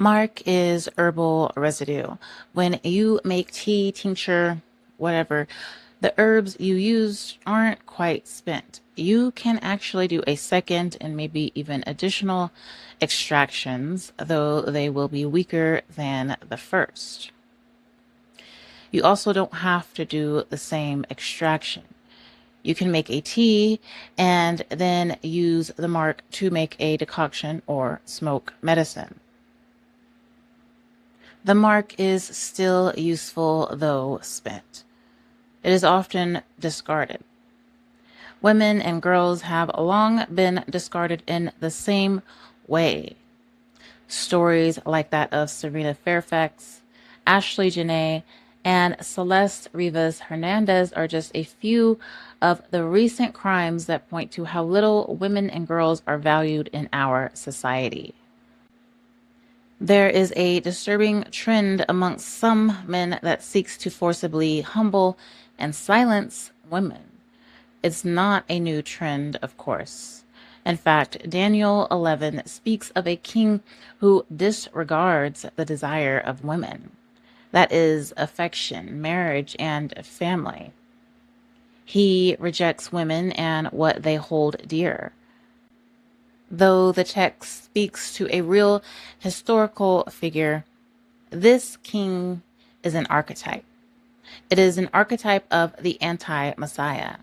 Marc is herbal residue. When you make tea, tincture, whatever, the herbs you used aren't quite spent. You can actually do a second and maybe even additional extractions, though they will be weaker than the first. You also don't have to do the same extraction. You can make a tea and then use the marc to make a decoction or smoke medicine. The marc is still useful, though spent. It is often discarded. Women and girls have long been discarded in the same way. Stories like that of Serena Fairfax, Ashley Janae, and Celeste Rivas Hernandez are just a few of the recent crimes that point to how little women and girls are valued in our society. There is a disturbing trend amongst some men that seeks to forcibly humble and silence women. It's not a new trend, of course. In fact, Daniel 11 speaks of a king who disregards the desire of women. That is affection, marriage, and family. He rejects women and what they hold dear. Though the text speaks to a real historical figure, this king is an archetype. It is an archetype of the anti-Messiah.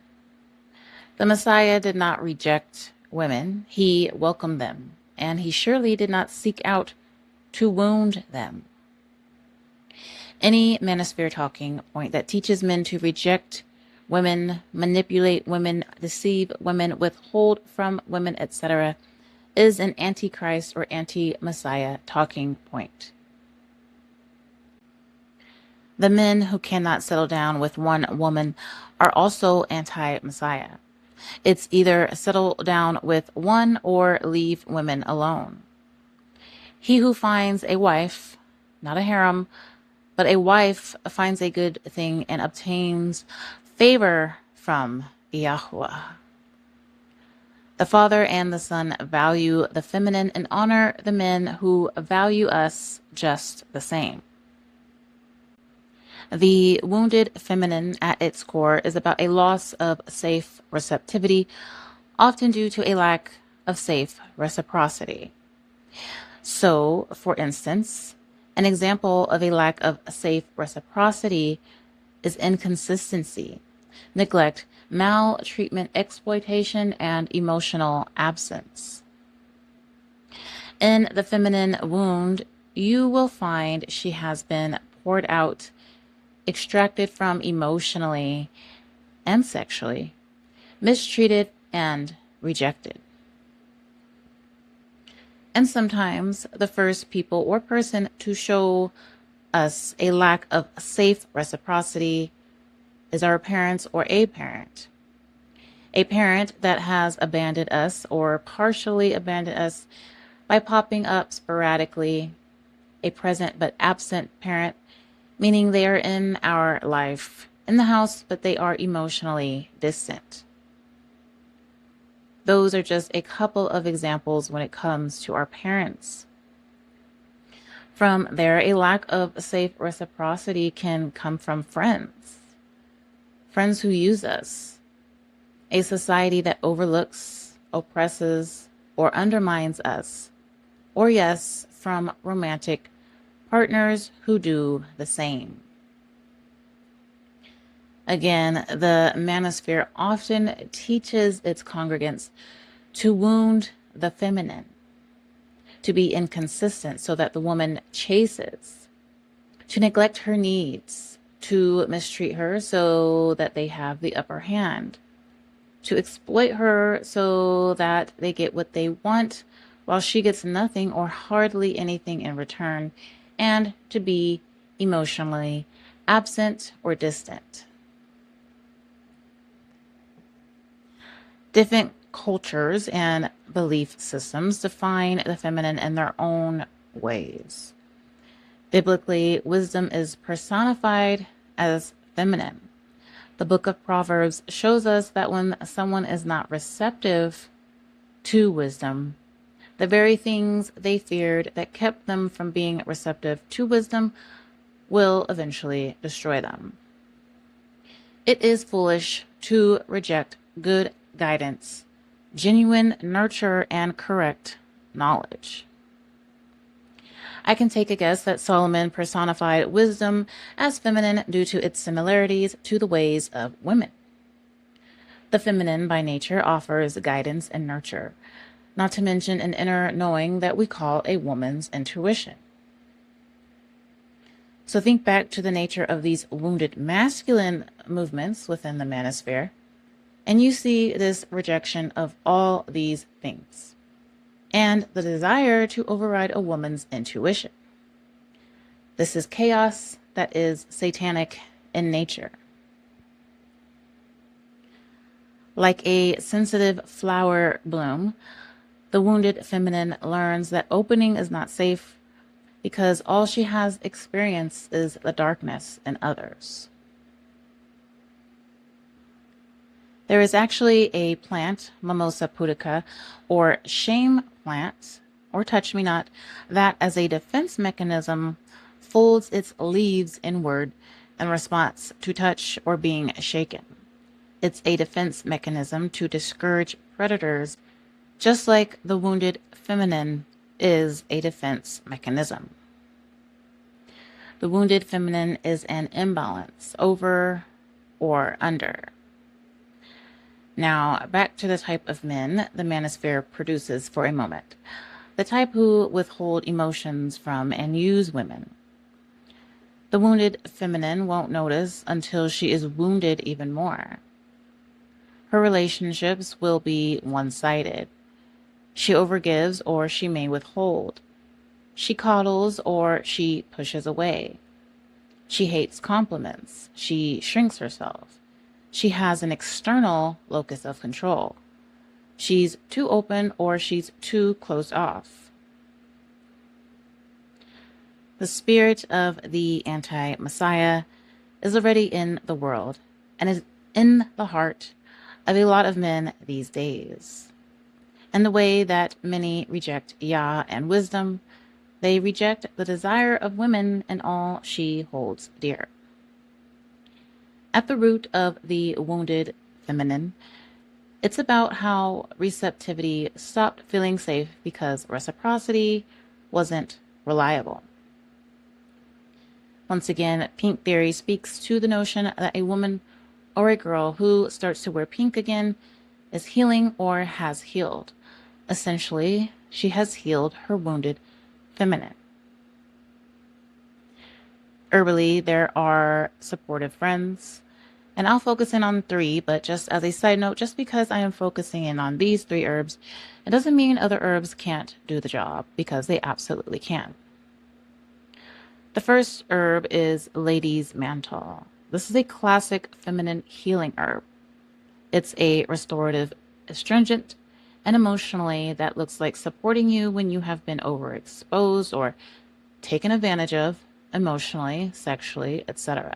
The Messiah did not reject women, he welcomed them, and he surely did not seek out to wound them. Any manosphere talking point that teaches men to reject women, manipulate women, deceive women, withhold from women, etc., is an antichrist or anti-Messiah talking point. The men who cannot settle down with one woman are also anti-Messiah. It's either settle down with one or leave women alone. He who finds a wife, not a harem, but a wife finds a good thing and obtains favor from Yahweh. The Father and the Son value the feminine and honor the men who value us just the same. The wounded feminine at its core is about a loss of safe receptivity, often due to a lack of safe reciprocity. So, for instance, an example of a lack of safe reciprocity is inconsistency, neglect, maltreatment, exploitation, and emotional absence. In the feminine wound, you will find she has been poured out, extracted from emotionally and sexually, mistreated and rejected. And sometimes the first people or person to show us a lack of safe reciprocity is our parents or a parent. A parent that has abandoned us or partially abandoned us by popping up sporadically. A present but absent parent, meaning they are in our life, in the house, but they are emotionally distant. Those are just a couple of examples when it comes to our parents. From there, a lack of safe reciprocity can come from friends who use us, a society that overlooks, oppresses, or undermines us, or yes, from romantic partners who do the same. Again, the manosphere often teaches its congregants to wound the feminine, to be inconsistent so that the woman chases, to neglect her needs, to mistreat her so that they have the upper hand, to exploit her so that they get what they want while she gets nothing or hardly anything in return, and to be emotionally absent or distant. Different cultures and belief systems define the feminine in their own ways. Biblically, wisdom is personified as feminine. The book of Proverbs shows us that when someone is not receptive to wisdom, The very things they feared that kept them from being receptive to wisdom will eventually destroy them. It is foolish to reject good guidance, genuine nurture, and correct knowledge. I can take a guess that Solomon personified wisdom as feminine due to its similarities to the ways of women. The feminine by nature offers guidance and nurture, not to mention an inner knowing that we call a woman's intuition. So think back to the nature of these wounded masculine movements within the manosphere, and you see this rejection of all these things, and the desire to override a woman's intuition. This is chaos that is satanic in nature. Like a sensitive flower bloom, the wounded feminine learns that opening is not safe because all she has experienced is the darkness in others. There is actually a plant, Mimosa pudica, or shame plant, or touch me not, that as a defense mechanism folds its leaves inward in response to touch or being shaken. It's a defense mechanism to discourage predators, just like the wounded feminine is a defense mechanism. The wounded feminine is an imbalance, over or under. Now, back to the type of men the manosphere produces for a moment. The type who withhold emotions from and use women. The wounded feminine won't notice until she is wounded even more. Her relationships will be one-sided. She overgives or she may withhold. She coddles or she pushes away. She hates compliments. She shrinks herself. She has an external locus of control. She's too open or she's too closed off. The spirit of the anti-Messiah is already in the world and is in the heart of a lot of men these days. And the way that many reject Yah and wisdom, they reject the desire of women and all she holds dear. At the root of the wounded feminine, it's about how receptivity stopped feeling safe because reciprocity wasn't reliable. Once again, pink theory speaks to the notion that a woman or a girl who starts to wear pink again is healing or has healed. Essentially, she has healed her wounded feminine. Herbally, there are supportive friends, and I'll focus in on 3, but just as a side note, just because I am focusing in on these 3 herbs, it doesn't mean other herbs can't do the job, because they absolutely can. The first herb is lady's mantle. This is a classic feminine healing herb. It's a restorative astringent, and emotionally that looks like supporting you when you have been overexposed or taken advantage of emotionally, sexually, etc.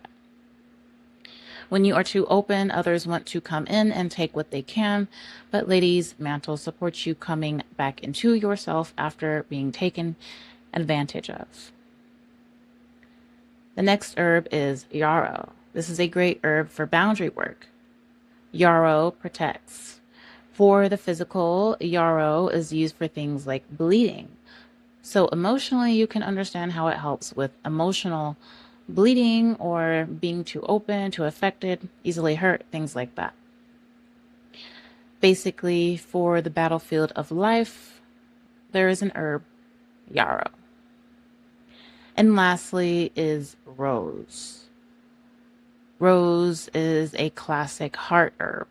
When you are too open, others want to come in and take what they can, but ladies' mantle supports you coming back into yourself after being taken advantage of. The next herb is yarrow. This is a great herb for boundary work. Yarrow protects. For the physical, yarrow is used for things like bleeding. So emotionally, you can understand how it helps with emotional bleeding or being too open, too affected, easily hurt, things like that. Basically, for the battlefield of life, there is an herb, yarrow. And lastly is rose. Rose is a classic heart herb.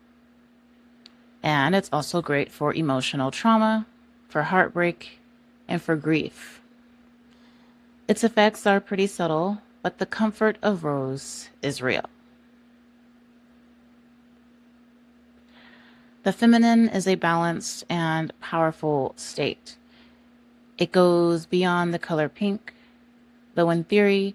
And it's also great for emotional trauma, for heartbreak, and for grief. Its effects are pretty subtle, but the comfort of rose is real. The feminine is a balanced and powerful state. It goes beyond the color pink, though in theory,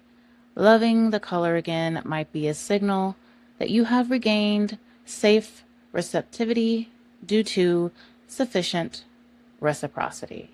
loving the color again might be a signal that you have regained safe receptivity due to sufficient reciprocity.